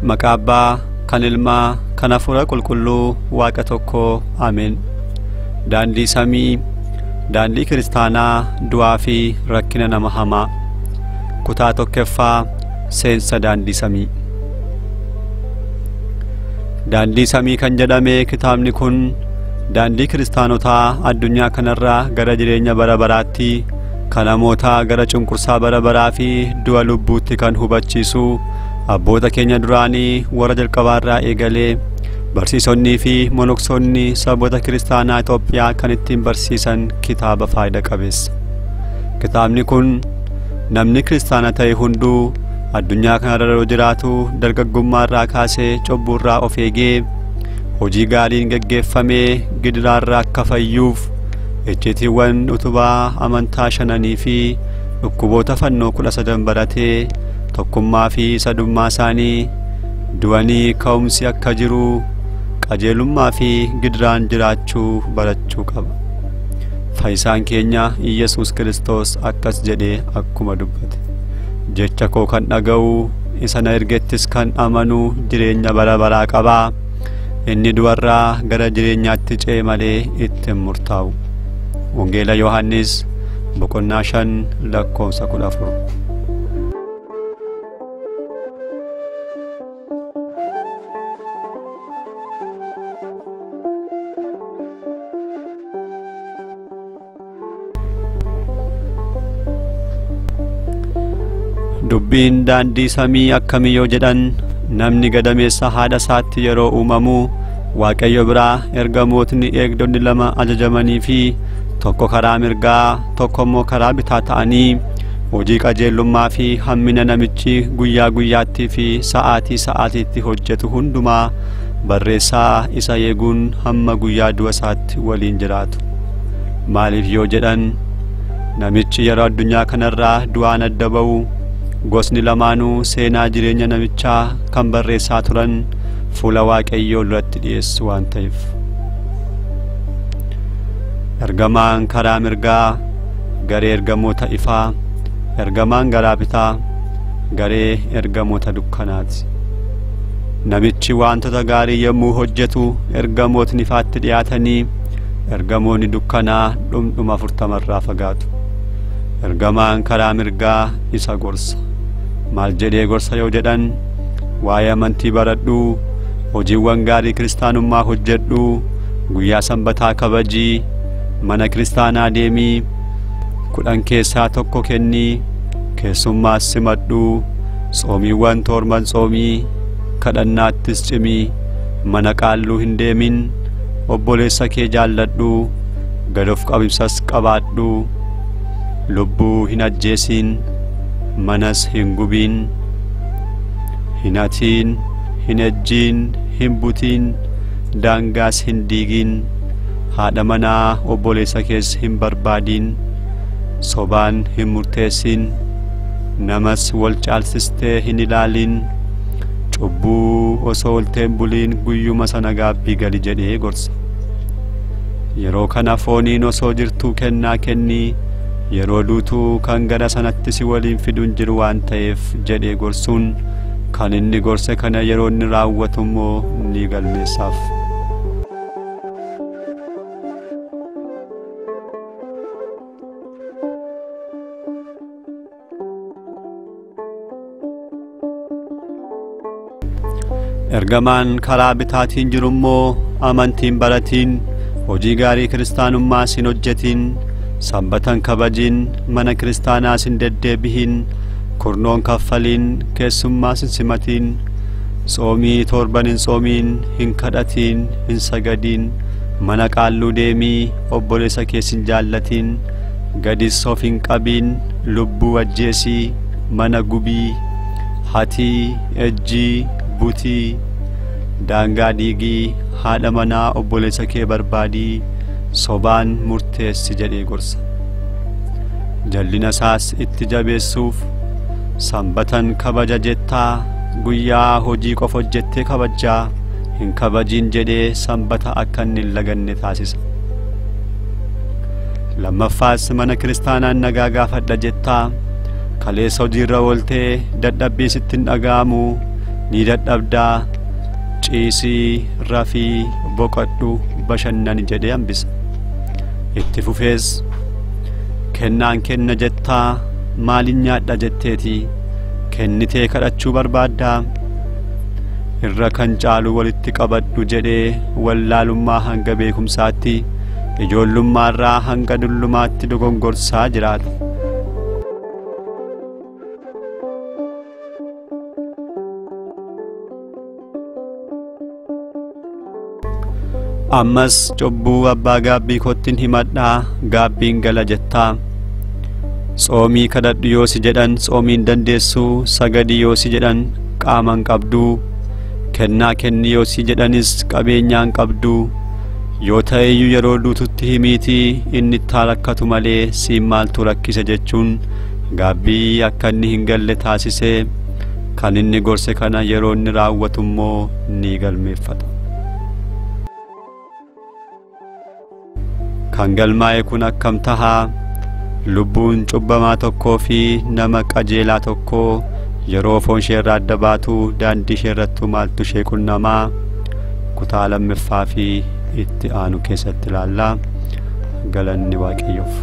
Maqaa Abbaa, kan Ilmaa, kan Hafuura Qulqulluu, Waaqa tokkoo. Ameen. Daandii samii, daandii kiristaanaa, du'aa fi rakkina nama hamaa. Kutaa tokkoffaa, seensa daandii samii. Daandii samii kan jedhame kitaabni kun daandii kiristaanotaa addunyaa kanarraa gara jireenya bara baraatti, kan namootaa gara cunqursaa bara baraa fi du'a lubbuutti kan hubachiisu abboota keenya duraanii warra jalqabaarraa eegalee barsiisonnii fi monoksoonni saboota kiristaanaa Itoophiyaa kan ittiin barsiisan kitaaba faayida qabeessa. Kitaabni kun namni kiristaana ta'e hunduu addunyaa kanarra yeroo jiraatu dargaggummaarraa kaasee cubbuurraa of eegee hojii gaariin geggeeffamee gidiraarraa akka fayyuuf ejjetiiwwan utubaa amantaa 5 fi dhukkuboota fannoo 13 baratee tokkummaa fi sadummaa isaanii du'anii ka'umsi akka jiru qajeelummaa fi gidiraan jiraachuu barachuu qaba. Fayyisaan keenya Iyesuus Kiristoos akkas jedhee akkuma dubbate, jecha koo kan dhaga'u isa na ergettis kan amanu jireenya bara baraa qabaa, inni du'arraa gara jireenyaatti ce'e malee itti hin murtaa'u. Wangeela Yohaannis boqonnaa 5 lakkoofsa 14. Dubbiin daandii samii akkamii yoo jedhan, namni gadameessa haadha isaatti yeroo uumamu Waaqayyo biraa ergamootni eegdonni 2 ajajamanii fi tokko karaa mirgaa tokko immoo karaa bitaa ta'anii hojii qajeelummaa fi hammina namichi guyyaa guyyaatti fi sa'aatii sa'aatiitti hojjetu hundumaa barreessaa isa eeguun hamma guyyaa du'a isaatti waliin jiraatu. Maaliif yoo jedhan, namichi yeroo addunyaa kanarraa du'aan adda ba'u gosni lamaanuu seenaa jireenya namichaa kan barreessaa turan fuula Waaqayyoo duratti dhiyeessu waan ta'eef. Ergamaan karaa mirgaa garee ergamoota ifaa, ergamaan garaa bitaa garee ergamoota dukkanaati. Namichi wantoota gaarii yommuu hojjetu ergamootni ifaatti dhiyaatanii ergamoonni dukkanaa dhumdhuma 40 irraa fagaatu. Ergamaan karaa mirgaa isa gorsa. Maal jedhee gorsa yoo jedhan, waa'ee amantii baradhuu, hojiiwwan gaarii kiristaanummaa hojjedhuu, guyyaa sanbataa kabajii, mana kiristaanaa deemii, 10 keessaa tokko kennii, keessummaas simadhuu, soomiiwwan torban tsoomii, kadhannaattis cimii, mana qaalluu hin deemin, obboleessa kee jaalladhuu, gad of qabsas qabaadhuu, lubbuu hin ajjeesin, manas hin gubiin, hin hatiin, hin ejjiin, hin butiin, daangaas hin diigin, haadha manaa obboleessa kees hin barbaadin, sobaan hin murteessin, namas wal caalsistee hin ilaalin, cubbuu osoo olteen buliin guyyuma sana gaabbii gali jedhee gorsa. Yeroo kana fooniin osoo jirtuu kennaa kennii, yeroo duutuu kan gara sanatti si waliin fiduun jiru waan ta'eef jedhee gorsuun, kan inni gorse kana yeroo inni raawwatu immoo ni galmeessaaf. Ergamaan karaa bitaatiin jiru immoo amantiin baratiin, hojii gaarii kiristaanummaa sin hojjetin, sanbatan kabajin, mana kiristaanaa sin deddeebihin, kurnoon kaffaliin, keessummaa sin simatiin, soomii torban hin soomiin, hin kadhatiin, hin sagadin, mana qaalluu deemii, obboleessa kee sin jaallatiin, gadis of hin qabiin, lubbuu ajjeesii, mana gubii, hatii, ejjii, butii, daangaa diigii, haadha manaa obboleessa kee barbaadii, sobaan murteessi jedhee gorsa. Jallina isaas itti jabeessuuf sanbatan kabaja jettaa, guyyaa hojii qofa hojjettee kabajaa hin kabajiin jedhee sanbata akka inni hin laganne taasisa. Lammaffaas mana kiristaanaan nagaa gaafadha jettaa, kaleessa hojiirra ooltee dadhabbii sitti hin dhaga'amu, ni dadhabdaa ciisii rafii boqodhu bashannani jedhee hambisa. Itti fufees kennaan kenna jettaa maalin nyaadha jetteeti kennitee kadhachuu barbaaddaa irra kan caalu walitti qabadhu jedhee wallaalummaa hanga beekumsaatti ijoollummaarraa hanga dullumaatti dogongorsaa jiraata. Ammas cubbuu abbaa gaabbii kottin himadhaa gaabbiin gala jettaa xoomii kadhadhu yoo si jedhan xoomiin dandeessuu sagadii yoo si jedhan qaaman qabduu kennaa kenni yoo si jedhanis qabeenyaan qabduu yoo ta'eyyuu yeroo duututti himiitii inni itti rakkatu malee siin maaltu rakkise jechuun gaabbii akka inni hin galle taasisee kan inni gorse kana yeroo inni raawwatu immoo ni galmeeffata. Kan galmaa'e kun akkam tahaa lubbuun cubbamaa tokkoo fi nama qajeelaa tokkoo yeroo foon ishee irraa adda baatu daandii ishee irrattu maaltu ishee qunnamaa kutaa lammaffaa fi itti aanu keessatti ilaallaa. Galanni Waaqayyoof.